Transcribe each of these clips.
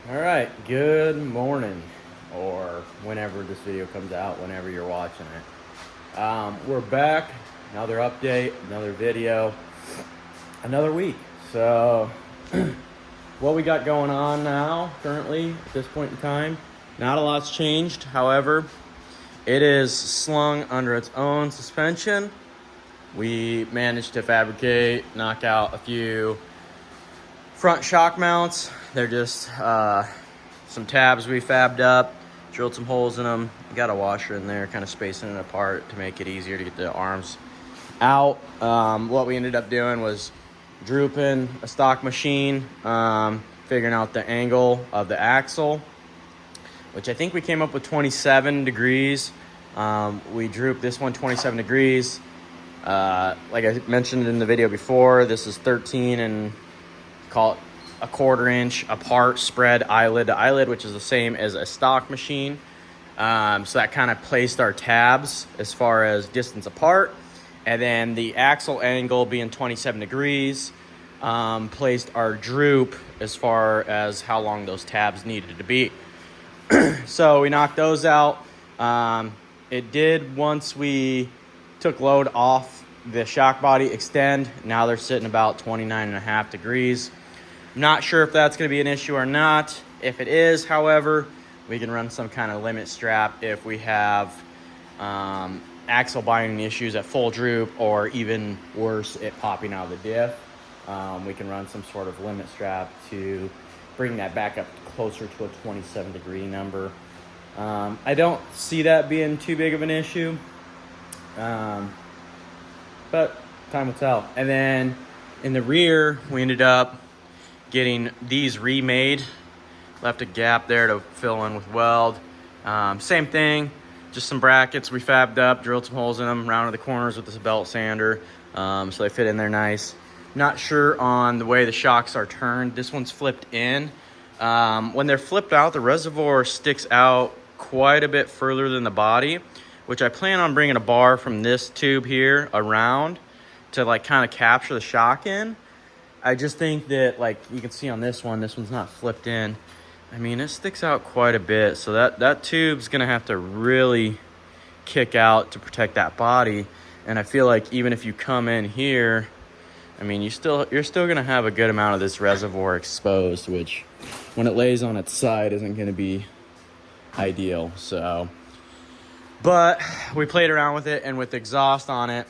All right, good morning, or whenever this video comes out, whenever you're watching it. We're back, another update, another video, another week. So, what we got going on now, currently, at this point in time, not a lot's changed. However, it is slung under its own suspension. We managed to fabricate, knock out a few front shock mounts. They're just some tabs we fabbed up, drilled some holes in them, got a washer in there, kind of spacing it apart to make it easier to get the arms out. What we ended up doing was drooping a stock machine, figuring out the angle of the axle, which I think we came up with 27 degrees. We drooped this one 27 degrees. Like I mentioned in the video before, this is 13 and call it a 1/4 inch apart spread eyelid to eyelid, which is the same as a stock machine. So that kind of placed our tabs as far as distance apart. And then the axle angle being 27 degrees placed our droop as far as how long those tabs needed to be. So we knocked those out. It did, once we took load off the shock body, extend. Now they're sitting about 29.5 degrees. I'm not sure if that's going to be an issue or not. If it is, however, we can run some kind of limit strap if we have axle binding issues at full droop, or even worse, it popping out of the diff. We can run some sort of limit strap to bring that back up closer to a 27 degree number. I don't see that being too big of an issue. But time will tell. And then in the rear, we ended up getting these remade. Left a gap there to fill in with weld. Same thing, just some brackets we fabbed up, drilled some holes in them, rounded the corners with this belt sander, so they fit in there nice. Not sure on the way the shocks are turned. This one's flipped in. When they're flipped out, the reservoir sticks out quite a bit further than the body, which I plan on bringing a bar from this tube here around to like kind of capture the shock in. I just think that, like you can see on this one's not flipped in. I mean, it sticks out quite a bit, so that tube's gonna have to really kick out to protect that body. And I feel like even if you come in here, I mean, you're still gonna have a good amount of this reservoir exposed, which when it lays on its side isn't gonna be ideal. So, but we played around with it, and with exhaust on it,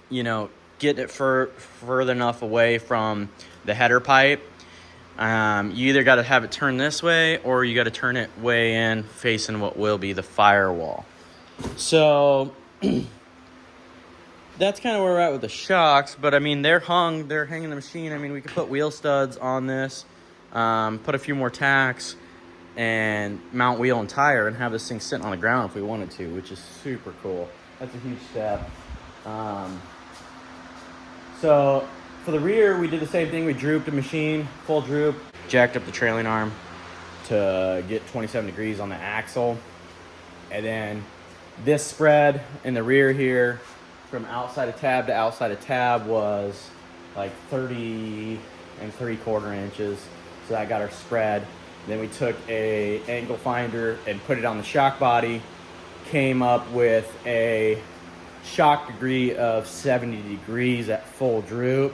you know, getting it further enough away from the header pipe. You either got to have it turn this way, or you got to turn it way in facing what will be the firewall. So that's kind of where we're at with the shocks. But I mean, they're hanging the machine. I mean, we could put wheel studs on this, put a few more tacks, and mount wheel and tire, and have this thing sitting on the ground if we wanted to, which is super cool. That's a huge step. So for the rear, we did the same thing. We drooped the machine, full droop, jacked up the trailing arm to get 27 degrees on the axle. And then this spread in the rear here, from outside of tab to outside of tab, was like 30 3/4 inches. So that got our spread. Then we took a angle finder and put it on the shock body, came up with a shock degree of 70 degrees at full droop.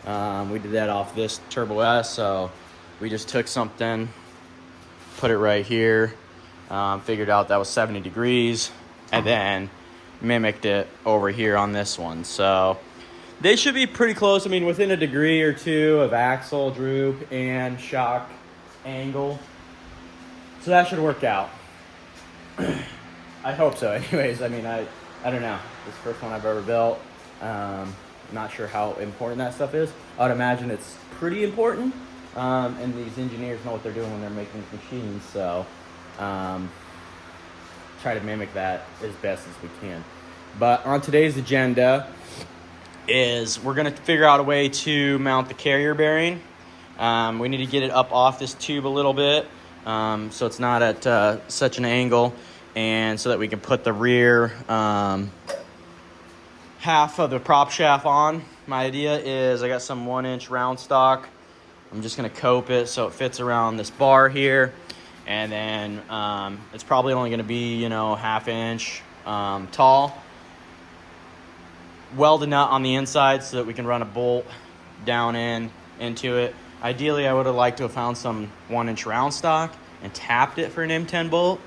We did that off this Turbo S, so we just took something, put it right here, figured out that was 70 degrees, and then mimicked it over here on this one. So they should be pretty close. I mean, within a degree or two of axle droop and shock angle. So that should work out. I hope so. Anyways, I mean, I don't know. This is the first one I've ever built. Not sure how important that stuff is. I would imagine it's pretty important. And these engineers know what they're doing when they're making these machines. So try to mimic that as best as we can. But on today's agenda is we're going to figure out a way to mount the carrier bearing. We need to get it up off this tube a little bit, so it's not at such an angle, and so that we can put the rear half of the prop shaft on. My idea is I got some 1-inch round stock I'm just gonna cope it so it fits around this bar here. And then it's probably only gonna be, you know, 1/2 inch tall. Weld a nut on the inside so that we can run a bolt down into it. Ideally, I would have liked to have found some 1-inch round stock and tapped it for an M10 bolt.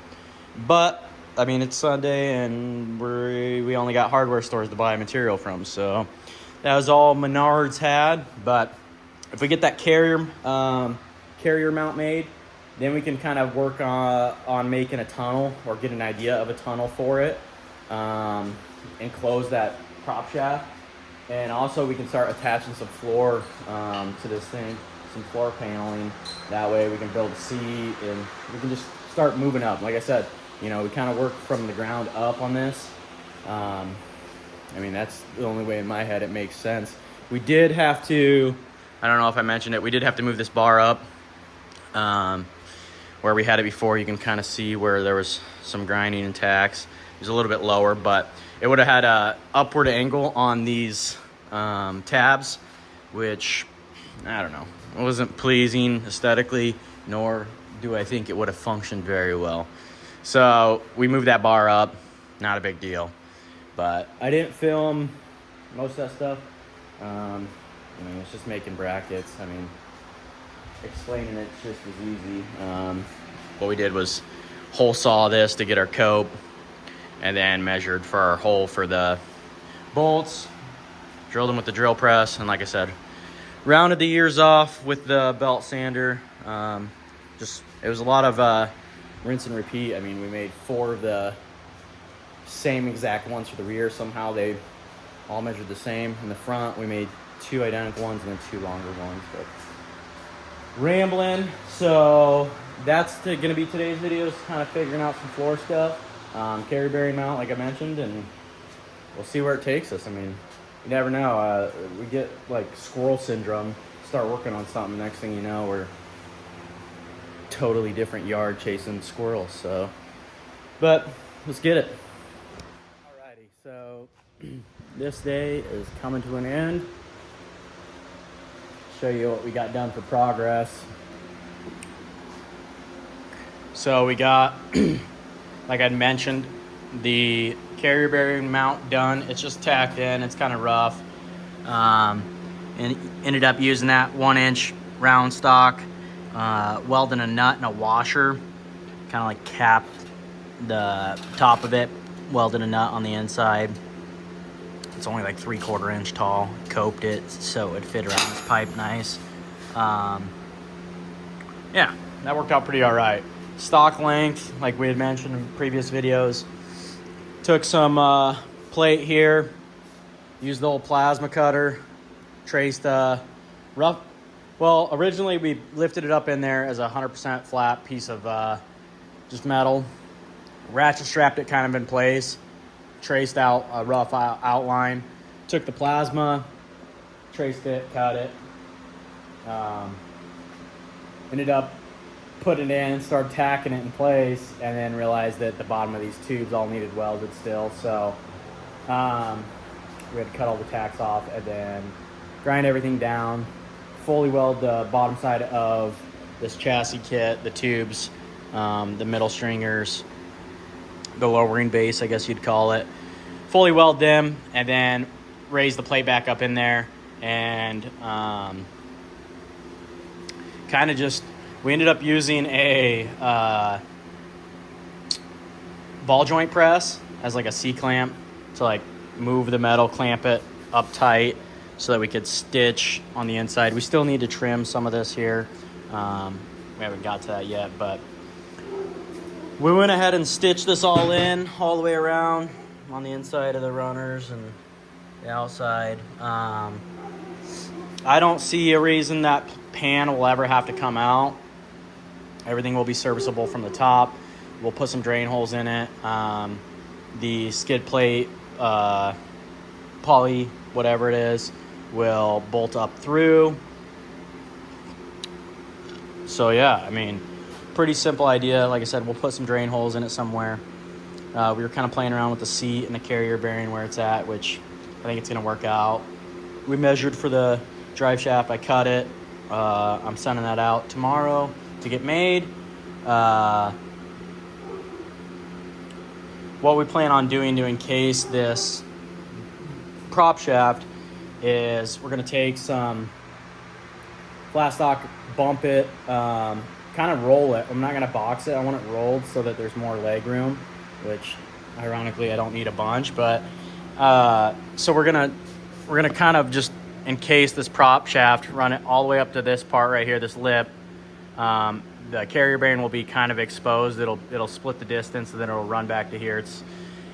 But, I mean, it's Sunday and we only got hardware stores to buy material from. So that was all Menards had. But if we get that carrier mount made, then we can kind of work on making a tunnel or get an idea of a tunnel for it and close that prop shaft. And also we can start attaching some floor to this thing, some floor paneling. That way we can build a seat and we can just start moving up. Like I said, you know, we kind of work from the ground up on this. I mean, that's the only way in my head it makes sense. We did have to, I don't know if I mentioned it, we did have to move this bar up. Where we had it before, you can kind of see where there was some grinding and tacks. It was a little bit lower, but it would have had a upward angle on these tabs, which, I don't know, it wasn't pleasing aesthetically, nor do I think it would have functioned very well. So we moved that bar up, not a big deal. But I didn't film most of that stuff. I mean, it's just making brackets. I mean, explaining it's just as easy. What we did was hole saw this to get our cope, and then measured for our hole for the bolts, drilled them with the drill press, and like I said, rounded the ears off with the belt sander. It was a lot of rinse and repeat. I mean, we made 4 of the same exact ones for the rear. Somehow they all measured the same. In the front, we made 2 identical ones and then 2 longer ones. But rambling, so that's going to be today's video, is kind of figuring out some floor stuff, carry bearing mount like I mentioned, and we'll see where it takes us. I mean, you never know. We get like squirrel syndrome, start working on something, next thing you know we're totally different yard chasing squirrels. So, but let's get it. Alrighty, so this day is coming to an end. Show you what we got done for progress. So we got, like I'd mentioned, the carrier bearing mount done. It's just tacked in. It's kind of rough. And ended up using that 1-inch round stock, welding a nut and a washer, kind of like capped the top of it, welded a nut on the inside. It's only like 3/4 inch tall. Coped it so it fit around this pipe nice. Yeah, that worked out pretty all right. Stock length, like we had mentioned in previous videos. Took some plate here, used the old plasma cutter, traced rough. Well, originally we lifted it up in there as a 100% flat piece of just metal. Ratchet strapped it kind of in place. Traced out a rough outline, took the plasma, traced it, cut it, ended up putting it in, started tacking it in place, and then realized that the bottom of these tubes all needed welded still. So we had to cut all the tacks off and then grind everything down, fully weld the bottom side of this chassis kit, the tubes, the middle stringers, the lowering base, I guess you'd call it. Fully weld them, and then raise the plate back up in there, and kind of just, we ended up using a ball joint press as like a C-clamp to like move the metal, clamp it up tight so that we could stitch on the inside. We still need to trim some of this here. We haven't got to that yet, but we went ahead and stitched this all in all the way around on the inside of the runners and the outside. I don't see a reason that pan will ever have to come out. Everything will be serviceable from the top. We'll put some drain holes in it. The skid plate, poly, whatever it is, will bolt up through. So yeah, I mean, pretty simple idea. Like I said, we'll put some drain holes in it somewhere. We were kind of playing around with the seat and the carrier bearing where it's at, which I think it's going to work out. We measured for the drive shaft. I cut it. I'm sending that out tomorrow to get made. What we plan on doing to encase this prop shaft is we're going to take some flat stock, bump it, kind of roll it. I'm not going to box it. I want it rolled so that there's more leg room, which ironically I don't need a bunch. But so we're gonna kind of just encase this prop shaft, run it all the way up to this part right here, this lip. The carrier bearing will be kind of exposed. It'll split the distance, and then it'll run back to here.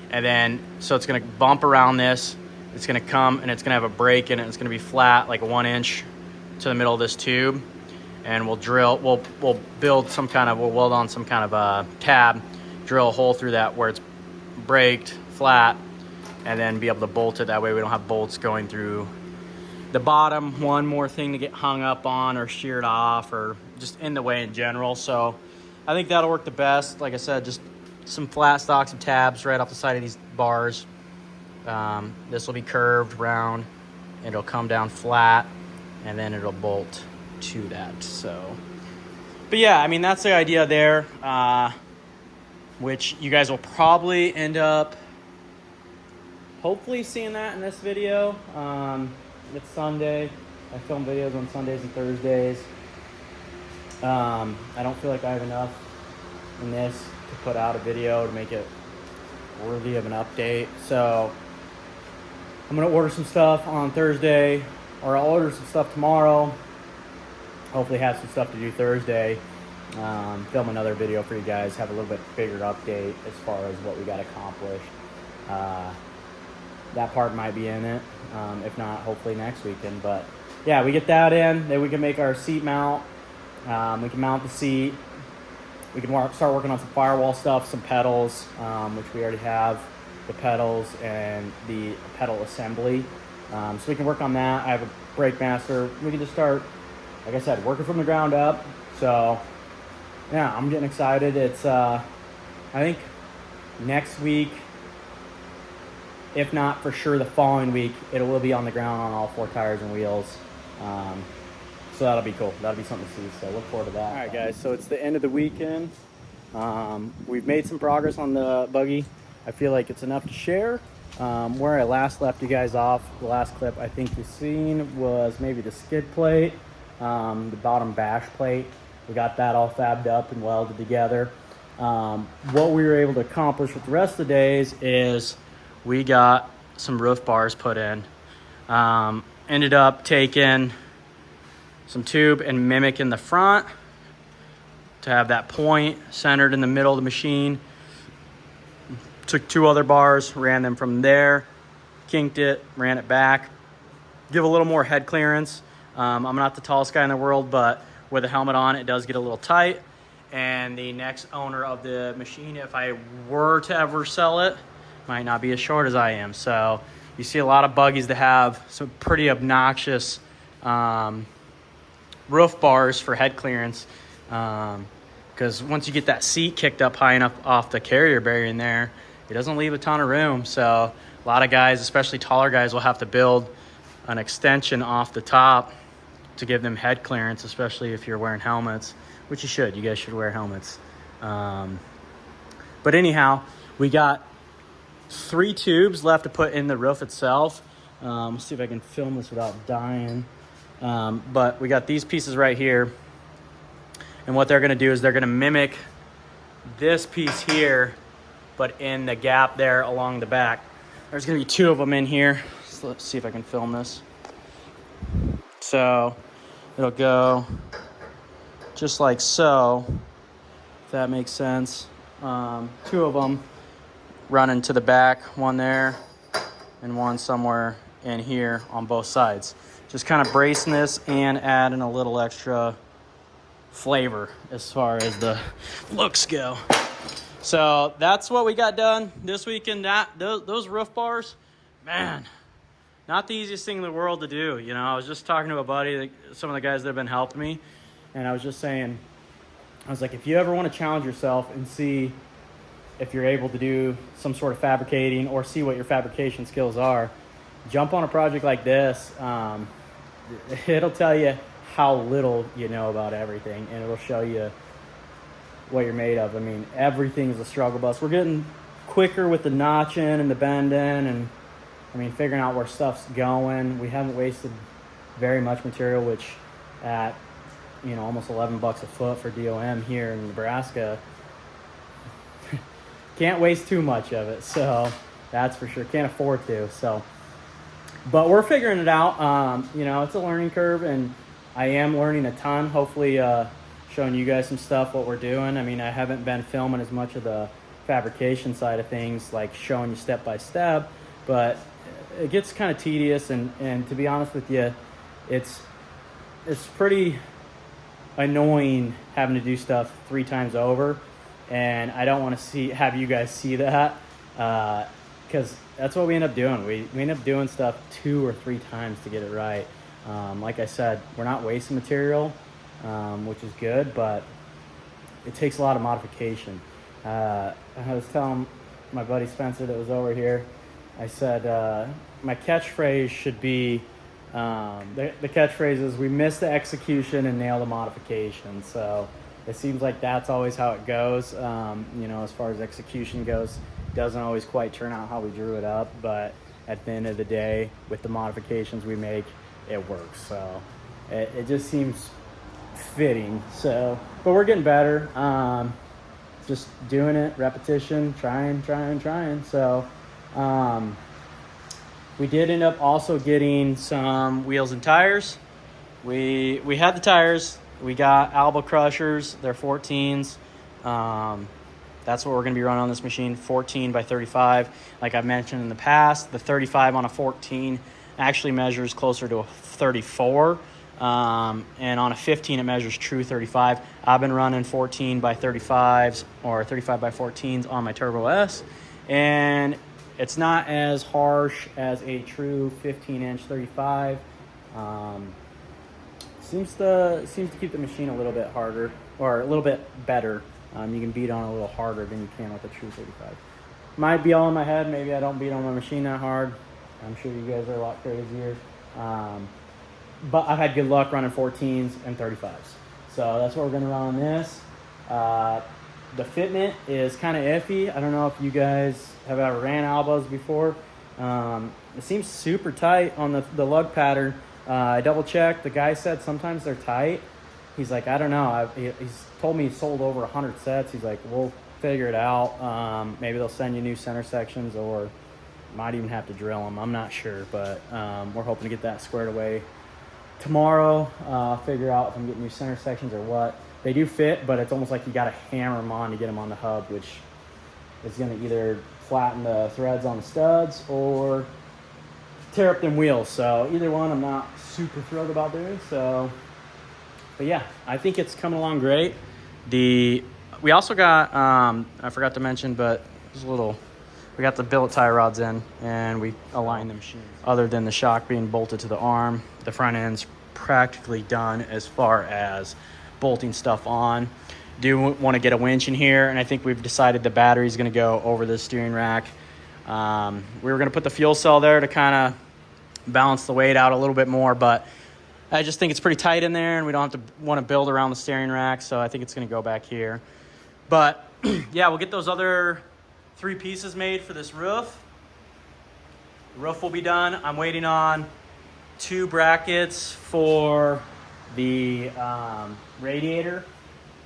And then so it's gonna bump around this. It's gonna come and it's gonna have a break in it. It's gonna be flat, like 1 inch to the middle of this tube. And we'll weld on some kind of tab, drill a hole through that where it's braked flat, and then be able to bolt it. That way we don't have bolts going through the bottom. One more thing to get hung up on or sheared off or just in the way in general. So I think that'll work the best. Like I said, just some flat stock, some tabs right off the side of these bars. This will be curved round. It'll come down flat, and then it'll bolt to that. So, but yeah, I mean, that's the idea there, which you guys will probably end up hopefully seeing that in this video. It's Sunday. I film videos on Sundays and Thursdays. I don't feel like I have enough in this to put out a video to make it worthy of an update. So I'm going to order some stuff on Thursday, or I'll order some stuff tomorrow. Hopefully have some stuff to do Thursday. Film another video for you guys, have a little bit bigger update as far as what we got accomplished. That part might be in it. If not, hopefully next weekend. But yeah, we get that in, then we can make our seat mount. We can mount the seat. We can start working on some firewall stuff, some pedals, which we already have the pedals and the pedal assembly. So we can work on that. I have a brake master. We can just start, like I said, working from the ground up. So yeah, I'm getting excited. It's I think next week, if not for sure the following week, it will be on the ground on all 4 tires and wheels. So that'll be cool. That'll be something to see. So look forward to that. All right, guys. So it's the end of the weekend. We've made some progress on the buggy. I feel like it's enough to share. Where I last left you guys off, the last clip I think you've seen was maybe the skid plate, the bottom bash plate. We got that all fabbed up and welded together. What we were able to accomplish with the rest of the days is we got some roof bars put in. Ended up taking some tube and mimicking the front to have that point centered in the middle of the machine. Took 2 other bars, ran them from there, kinked it, ran it back. Give a little more head clearance. I'm not the tallest guy in the world, but with a helmet on, it does get a little tight. And the next owner of the machine, if I were to ever sell it, might not be as short as I am. So you see a lot of buggies that have some pretty obnoxious roof bars for head clearance. Because once you get that seat kicked up high enough off the carrier bearing there, it doesn't leave a ton of room. So a lot of guys, especially taller guys, will have to build an extension off the top to give them head clearance, especially if you're wearing helmets, which you should. You guys should wear helmets. But anyhow, we got 3 tubes left to put in the roof itself. Let's see if I can film this without dying. But we got these pieces right here. And what they're going to do is they're going to mimic this piece here, but in the gap there along the back. There's going to be 2 of them in here. So let's see if I can film this. So it'll go just like so, if that makes sense. 2 of them running to the back, one there and one somewhere in here on both sides. Just kind of bracing this and adding a little extra flavor as far as the looks go. So that's what we got done this weekend. Those roof bars, man, not the easiest thing in the world to do. You know, I was just talking to a buddy, some of the guys that have been helping me, and I was just saying, I was like, if you ever want to challenge yourself and see if you're able to do some sort of fabricating or see what your fabrication skills are, jump on a project like this. It'll tell you how little you know about everything, and it'll show you what you're made of. I mean, everything is a struggle bus. We're getting quicker with the notching and the bending, and I mean, figuring out where stuff's going. We haven't wasted very much material, which at, you know, almost $11 a foot for DOM here in Nebraska, can't waste too much of it. So that's for sure. Can't afford to. So, but we're figuring it out. You know, it's a learning curve, and I am learning a ton. Hopefully, showing you guys some stuff, what we're doing. I mean, I haven't been filming as much of the fabrication side of things, like showing you step by step, but it gets kind of tedious, and to be honest with you, it's pretty annoying having to do stuff 3 times over, and I don't want to have you guys see that, because that's what we end up doing. We end up doing stuff 2 or 3 times to get it right. Like I said, we're not wasting material, which is good, but it takes a lot of modification. I was telling my buddy Spencer that was over here, I said, my catchphrase should be, the catchphrase is, we miss the execution and nail the modification. So it seems like that's always how it goes. You know, as far as execution goes, doesn't always quite turn out how we drew it up, but at the end of the day, with the modifications we make, it works. So it just seems fitting. So, but we're getting better. Just doing it, repetition, trying. So we did end up also getting some wheels and tires. We had the tires. We got Alba crushers. They're 14s. That's what we're going to be running on this machine, 14 by 35. Like I've mentioned in the past, the 35 on a 14 actually measures closer to a 34. And on a 15, it measures true 35. I've been running 14 by 35s or 35 by 14s on my Turbo S, and it's not as harsh as a true 15-inch 35. Seems to keep the machine a little bit harder, or a little bit better. You can beat on a little harder than you can with a true 35. Might be all in my head. Maybe I don't beat on my machine that hard. I'm sure you guys are a lot crazier. But I've had good luck running 14s and 35s. So that's what we're going to run on this. The fitment is kind of iffy. I don't know if you guys have ever ran Albas before. It seems super tight on the lug pattern. I double checked. The guy said sometimes they're tight. He's like, I don't know. He's told me he sold over 100 sets. He's like, we'll figure it out. Maybe they'll send you new center sections, or might even have to drill them. I'm not sure, but we're hoping to get that squared away tomorrow. Figure out if I'm getting new center sections or what. They do fit, but it's almost like you got to hammer them on to get them on the hub, which is going to either flatten the threads on the studs or tear up them wheels. So either one I'm not super thrilled about doing. So, but yeah, I think it's coming along great. We also got, I forgot to mention, but there's we got the billet tie rods in, and we aligned the machine. Other than the shock being bolted to the arm, the front end's practically done as far as bolting stuff on. Do want to get a winch in here, and I think we've decided the battery's going to go over the steering rack. We were going to put the fuel cell there to kind of balance the weight out a little bit more, but I just think it's pretty tight in there, and we don't have to want to build around the steering rack, so I think it's going to go back here. But yeah, we'll get those other 3 pieces made for this roof. The roof will be done. I'm waiting on 2 brackets for the radiator.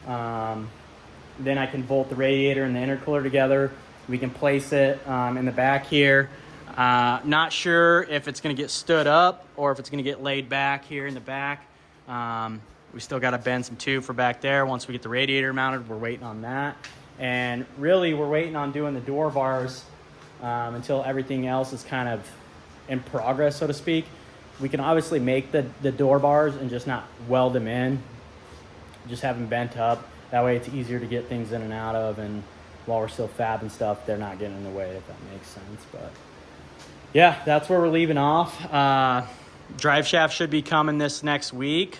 Then I can bolt the radiator and the intercooler together. We can place it in the back here. Not sure if it's going to get stood up or if it's going to get laid back here in the back. We still got to bend some tube for back there. Once we get the radiator mounted, we're waiting on that. And really, we're waiting on doing the door bars until everything else is kind of in progress, so to speak. We can obviously make the door bars and just not weld them in, just have them bent up. That way it's easier to get things in and out of, and while we're still fabbing stuff, they're not getting in the way, if that makes sense. But yeah, that's where we're leaving off. Drive shaft should be coming this next week.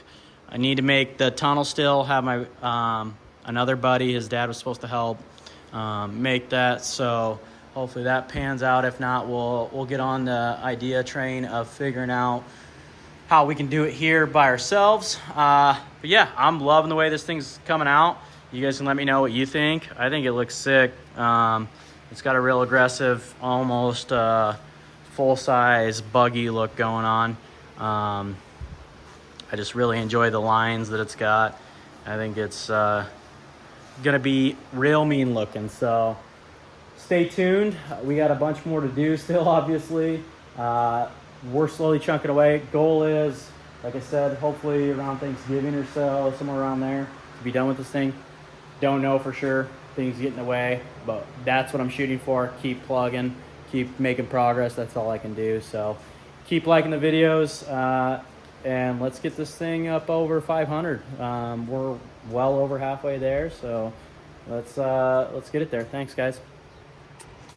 I need to make the tunnel still. Have my another buddy, his dad was supposed to help make that, so hopefully that pans out. If not, we'll get on the idea train of figuring out how we can do it here by ourselves. But yeah, I'm loving the way this thing's coming out. You guys can let me know what you think. I think it looks sick. It's got a real aggressive, almost full-size buggy look going on. I just really enjoy the lines that it's got. I think it's gonna be real mean looking. So stay tuned. We got a bunch more to do still, obviously. We're slowly chunking away. Goal is, like I said, hopefully around Thanksgiving or so, somewhere around there, to be done with this thing. Don't know for sure. Things get in the way, but that's what I'm shooting for. Keep plugging, keep making progress. That's all I can do. So keep liking the videos, and let's get this thing up over 500. We're well over halfway there, so let's get it there. Thanks, guys.